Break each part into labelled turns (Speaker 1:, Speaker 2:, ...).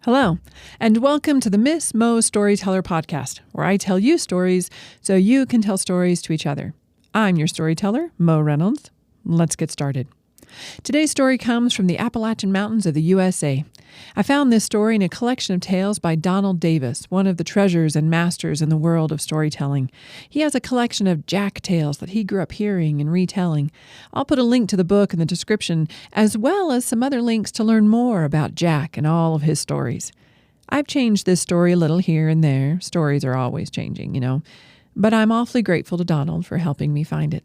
Speaker 1: Hello, and welcome to the Miss Mo Storyteller podcast, where I tell you stories so you can tell stories to each other. I'm your storyteller, Mo Reynolds. Let's get started. Today's story comes from the Appalachian Mountains of the USA. I found this story in a collection of tales by Donald Davis, one of the treasures and masters in the world of storytelling. He has a collection of Jack tales that he grew up hearing and retelling. I'll put a link to the book in the description, as well as some other links to learn more about Jack and all of his stories. I've changed this story a little here and there. Stories are always changing, But I'm awfully grateful to Donald for helping me find it.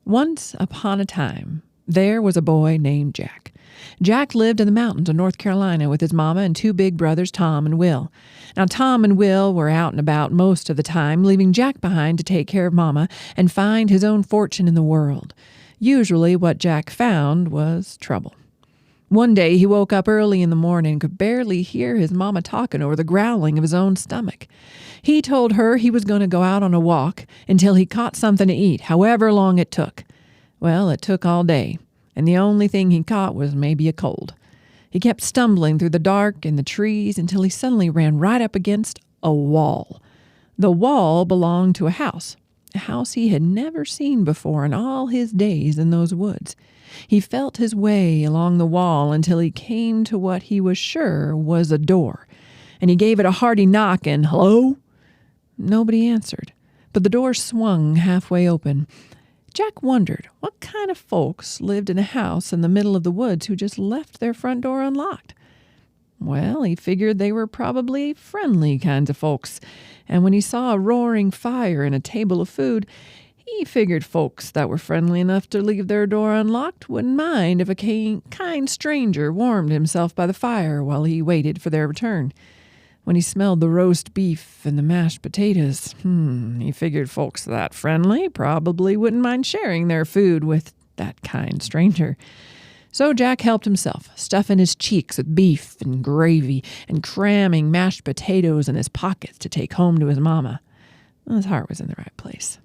Speaker 1: Once upon a time, there was a boy named Jack. Jack lived in the mountains of North Carolina with his mama and two big brothers, Tom and Will. Now, Tom and Will were out and about most of the time, leaving Jack behind to take care of mama and find his own fortune in the world. Usually what Jack found was trouble. One day he woke up early in the morning and could barely hear his mama talking over the growling of his own stomach. He told her he was going to go out on a walk until he caught something to eat, however long it took. Well, it took all day, and the only thing he caught was maybe a cold. He kept stumbling through the dark and the trees until he suddenly ran right up against a wall. The wall belonged to a house he had never seen before in all his days in those woods. He felt his way along the wall until he came to what he was sure was a door, and he gave it a hearty knock and, "Hello?" Nobody answered, but the door swung halfway open. Jack wondered what kind of folks lived in a house in the middle of the woods who just left their front door unlocked. Well, he figured they were probably friendly kinds of folks, and when he saw a roaring fire and a table of food, he figured folks that were friendly enough to leave their door unlocked wouldn't mind if a kind stranger warmed himself by the fire while he waited for their return. When he smelled the roast beef and the mashed potatoes, he figured folks that friendly probably wouldn't mind sharing their food with that kind stranger. So Jack helped himself, stuffing his cheeks with beef and gravy and cramming mashed potatoes in his pockets to take home to his mama. His heart was in the right place.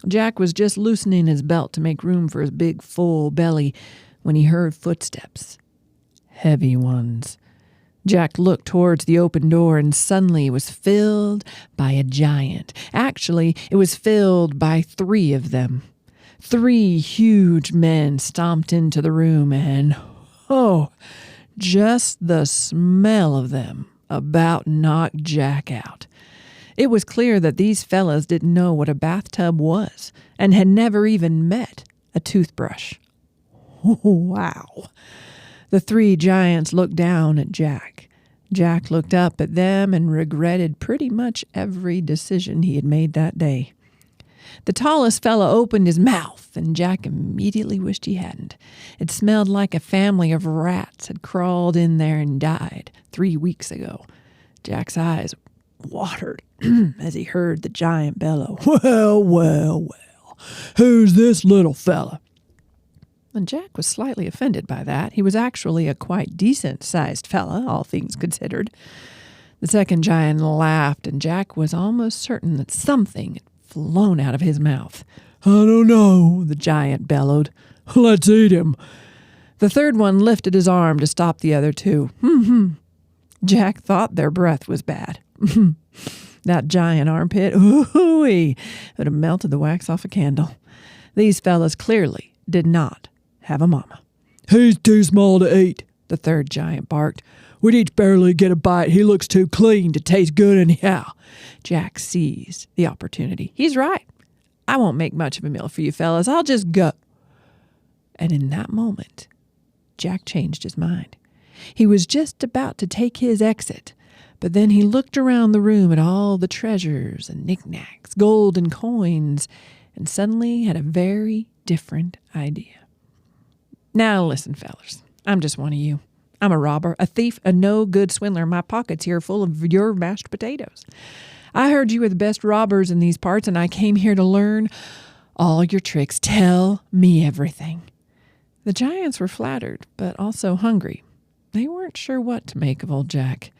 Speaker 1: Jack was just loosening his belt to make room for his big, full belly when he heard footsteps. Heavy ones. Jack looked towards the open door and suddenly was filled by a giant. Actually, it was filled by three of them. Three huge men stomped into the room and, just the smell of them about knocked Jack out. It was clear that these fellas didn't know what a bathtub was and had never even met a toothbrush. Wow. The three giants looked down at Jack. Jack looked up at them and regretted pretty much every decision he had made that day. The tallest fella opened his mouth, and Jack immediately wished he hadn't. It smelled like a family of rats had crawled in there and died 3 weeks ago. Jack's eyes watered as he heard the giant bellow, Well, who's this little fella?" And Jack was slightly offended by that. He was actually a quite decent-sized fella, all things considered. The second giant laughed, and Jack was almost certain that something had flown out of his mouth. "I don't know," the giant bellowed. "Let's eat him." The third one lifted his arm to stop the other two. Jack thought their breath was bad. That giant armpit, would have melted the wax off a candle. These fellas clearly did not have a mama. "He's too small to eat," the third giant barked. "We'd each barely get a bite. He looks too clean to taste good anyhow." Jack seized the opportunity. "He's right. I won't make much of a meal for you fellas. I'll just go." And in that moment, Jack changed his mind. He was just about to take his exit, but then he looked around the room at all the treasures and knickknacks, gold and coins, and suddenly had a very different idea. "Now listen, fellas, I'm just one of you. I'm a robber, a thief, a no-good swindler. My pockets here are full of your mashed potatoes. I heard you were the best robbers in these parts, and I came here to learn all your tricks. Tell me everything." The giants were flattered, but also hungry. They weren't sure what to make of old Jack.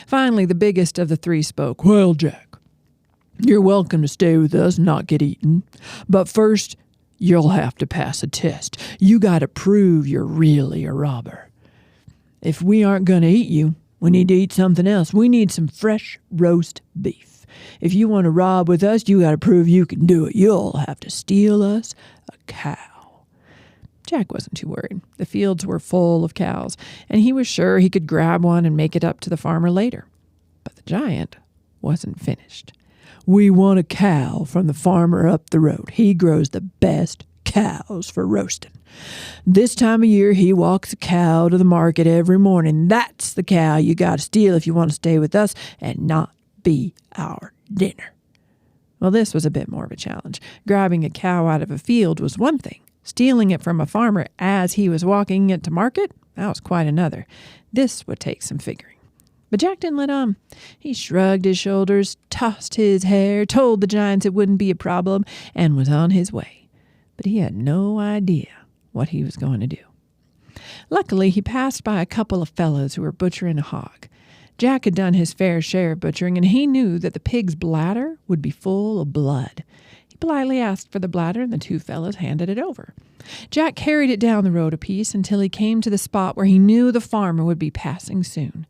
Speaker 1: Finally, the biggest of the three spoke. "Well, Jack, you're welcome to stay with us and not get eaten. But first, you'll have to pass a test. You got to prove you're really a robber. If we aren't going to eat you, We need to eat something else. We need some fresh roast beef. If you want to rob with us, you got to prove you can do it. You'll have to steal us a cow. Jack wasn't too worried. The fields were full of cows, and he was sure he could grab one and make it up to the farmer later. But the giant wasn't finished. We want a cow from the farmer up the road. He grows the best cows for roasting. This time of year, he walks a cow to the market every morning. That's the cow you got to steal if you want to stay with us and not be our dinner. Well, this was a bit more of a challenge. Grabbing a cow out of a field was one thing. Stealing it from a farmer as he was walking it to market, that was quite another. This would take some figuring. But Jack didn't let on. He shrugged his shoulders, tossed his hair, told the giants it wouldn't be a problem, and was on his way. But he had no idea what he was going to do. Luckily, he passed by a couple of fellows who were butchering a hog. Jack had done his fair share of butchering, and he knew that the pig's bladder would be full of blood. He politely asked for the bladder, and the two fellows handed it over. Jack carried it down the road a piece until he came to the spot where he knew the farmer would be passing soon.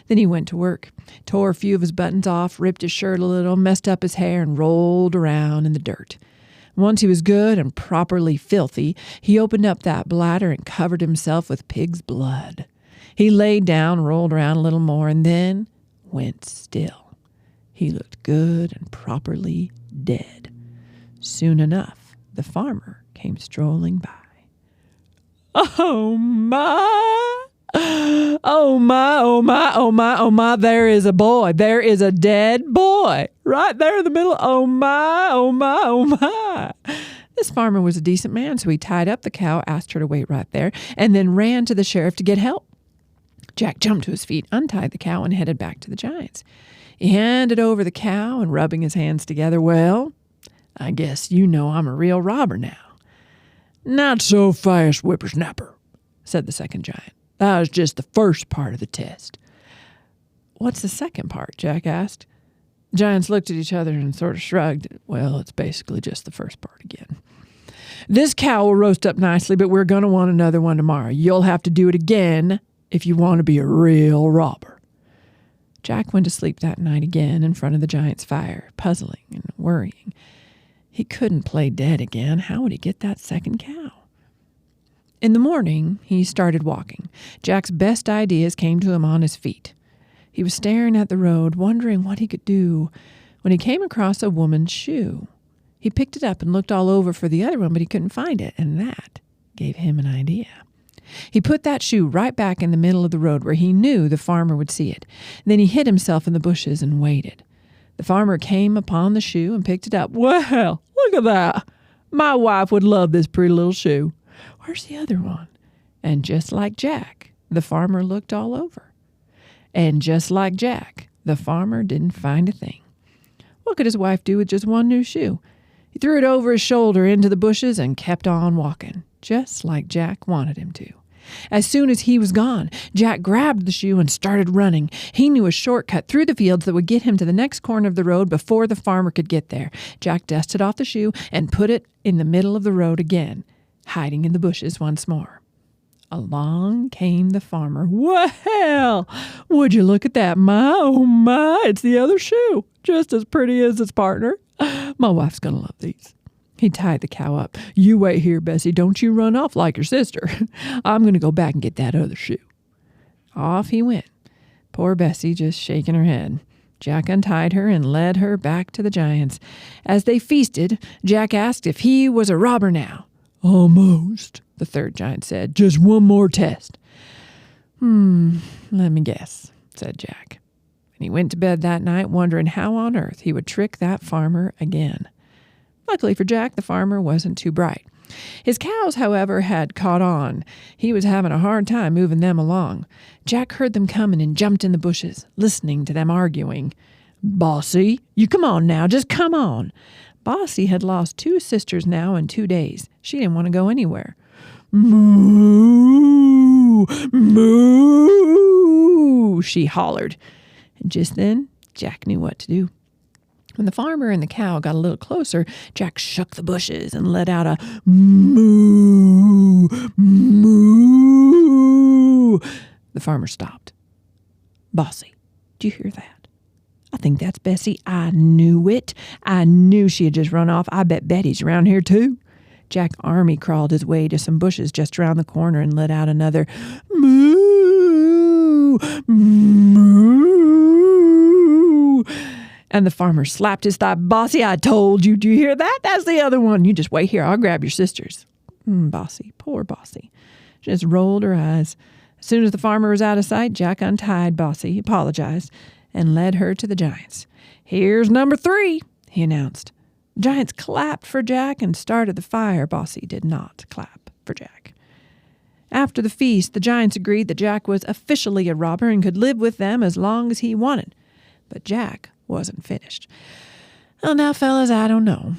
Speaker 1: Then he went to work, tore a few of his buttons off, ripped his shirt a little, messed up his hair, and rolled around in the dirt. Once he was good and properly filthy, he opened up that bladder and covered himself with pig's blood. He laid down, rolled around a little more, and then went still. He looked good and properly dead. Soon enough, the farmer came strolling by. Oh my! Oh my, oh my, oh my, oh my, there is a boy. There is a dead boy right there in the middle. Oh my, oh my, oh my. This farmer was a decent man, so he tied up the cow, asked her to wait right there, and then ran to the sheriff to get help. Jack jumped to his feet, untied the cow, and headed back to the giants. He handed over the cow and rubbing his hands together, well, I guess you know I'm a real robber now. Not so fast, whippersnapper, said the second giant. That was just the first part of the test. What's the second part? Jack asked. The giants looked at each other and sort of shrugged. Well, it's basically just the first part again. This cow will roast up nicely, but we're going to want another one tomorrow. You'll have to do it again if you want to be a real robber. Jack went to sleep that night again in front of the giant's fire, puzzling and worrying. He couldn't play dead again. How would he get that second cow? In the morning, he started walking. Jack's best ideas came to him on his feet. He was staring at the road, wondering what he could do, when he came across a woman's shoe. He picked it up and looked all over for the other one, but he couldn't find it, and that gave him an idea. He put that shoe right back in the middle of the road where he knew the farmer would see it. Then he hid himself in the bushes and waited. The farmer came upon the shoe and picked it up. Well, look at that. My wife would love this pretty little shoe. Where's the other one? And just like Jack, the farmer looked all over. And just like Jack, the farmer didn't find a thing. What could his wife do with just one new shoe? He threw it over his shoulder into the bushes and kept on walking, just like Jack wanted him to. As soon as he was gone, Jack grabbed the shoe and started running. He knew a shortcut through the fields that would get him to the next corner of the road before the farmer could get there. Jack dusted off the shoe and put it in the middle of the road again, hiding in the bushes once more. Along came the farmer. Well, would you look at that? My, oh my, it's the other shoe, just as pretty as its partner. My wife's going to love these. He tied the cow up. You wait here, Bessie. Don't you run off like your sister. I'm going to go back and get that other shoe. Off he went. Poor Bessie just shaking her head. Jack untied her and led her back to the giants. As they feasted, Jack asked if he was a robber now. Almost, the third giant said. Just one more test. Let me guess, said Jack. And he went to bed that night wondering how on earth he would trick that farmer again. Luckily for Jack, the farmer wasn't too bright. His cows, however, had caught on. He was having a hard time moving them along. Jack heard them coming and jumped in the bushes, listening to them arguing. Bossy, you come on now, just come on. Bossy had lost 2 sisters now in 2 days. She didn't want to go anywhere. Moo! Moo! She hollered. And just then, Jack knew what to do. When the farmer and the cow got a little closer, Jack shook the bushes and let out a moo, moo. The farmer stopped. Bossy, do you hear that? I think that's Bessie. I knew it. I knew she had just run off. I bet Betty's around here too. Jack Army crawled his way to some bushes just around the corner and let out another moo, moo. And the farmer slapped his thigh. Bossy, I told you. Do you hear that? That's the other one. You just wait here. I'll grab your sisters. Bossy, poor Bossy. Just rolled her eyes. As soon as the farmer was out of sight, Jack untied Bossy, apologized, and led her to the giants. Here's number 3, he announced. The giants clapped for Jack and started the fire. Bossy did not clap for Jack. After the feast, the giants agreed that Jack was officially a robber and could live with them as long as he wanted. But Jack wasn't finished. Well, now, fellas, I don't know.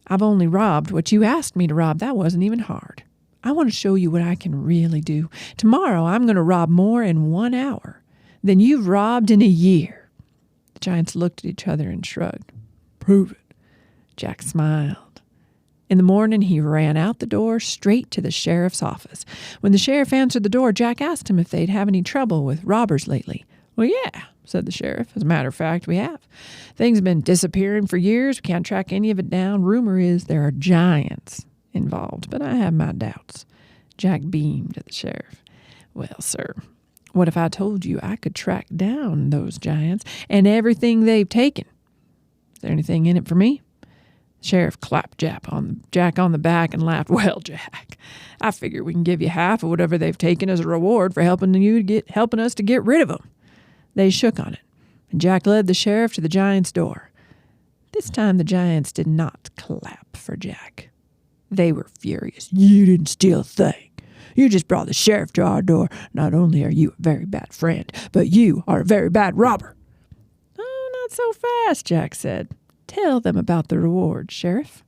Speaker 1: I've only robbed what you asked me to rob. That wasn't even hard. I want to show you what I can really do. Tomorrow, I'm going to rob more in 1 hour than you've robbed in a year. The giants looked at each other and shrugged. Prove it. Jack smiled. In the morning, he ran out the door straight to the sheriff's office. When the sheriff answered the door, Jack asked him if they'd have any trouble with robbers lately. Well, yeah, said the sheriff. As a matter of fact, we have. Things have been disappearing for years. We can't track any of it down. Rumor is there are giants involved, but I have my doubts. Jack beamed at the sheriff. Well, sir, what if I told you I could track down those giants and everything they've taken? Is there anything in it for me? The sheriff clapped Jack on the back and laughed. Well, Jack, I figure we can give you half of whatever they've taken as a reward for helping us to get rid of them. They shook on it, and Jack led the sheriff to the giants' door. This time the giants did not clap for Jack. They were furious. You didn't steal a thing. You just brought the sheriff to our door. Not only are you a very bad friend, but you are a very bad robber. Oh, not so fast, Jack said. Tell them about the reward, Sheriff.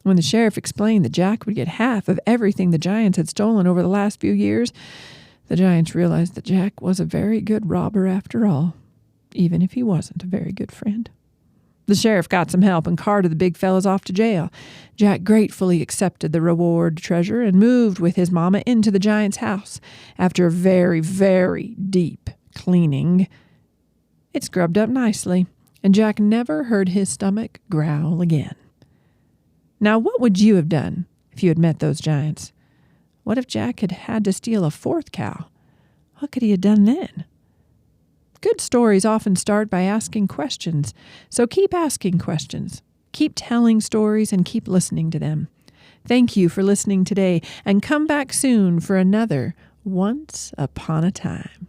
Speaker 1: When the sheriff explained that Jack would get half of everything the giants had stolen over the last few years, the giants realized that Jack was a very good robber after all, even if he wasn't a very good friend. The sheriff got some help and carted the big fellas off to jail. Jack gratefully accepted the reward treasure and moved with his mama into the giant's house. After a very, very deep cleaning, it scrubbed up nicely, and Jack never heard his stomach growl again. Now, what would you have done if you had met those giants? What if Jack had had to steal a 4th cow? What could he have done then? Good stories often start by asking questions, so keep asking questions. Keep telling stories and keep listening to them. Thank you for listening today, and come back soon for another Once Upon a Time.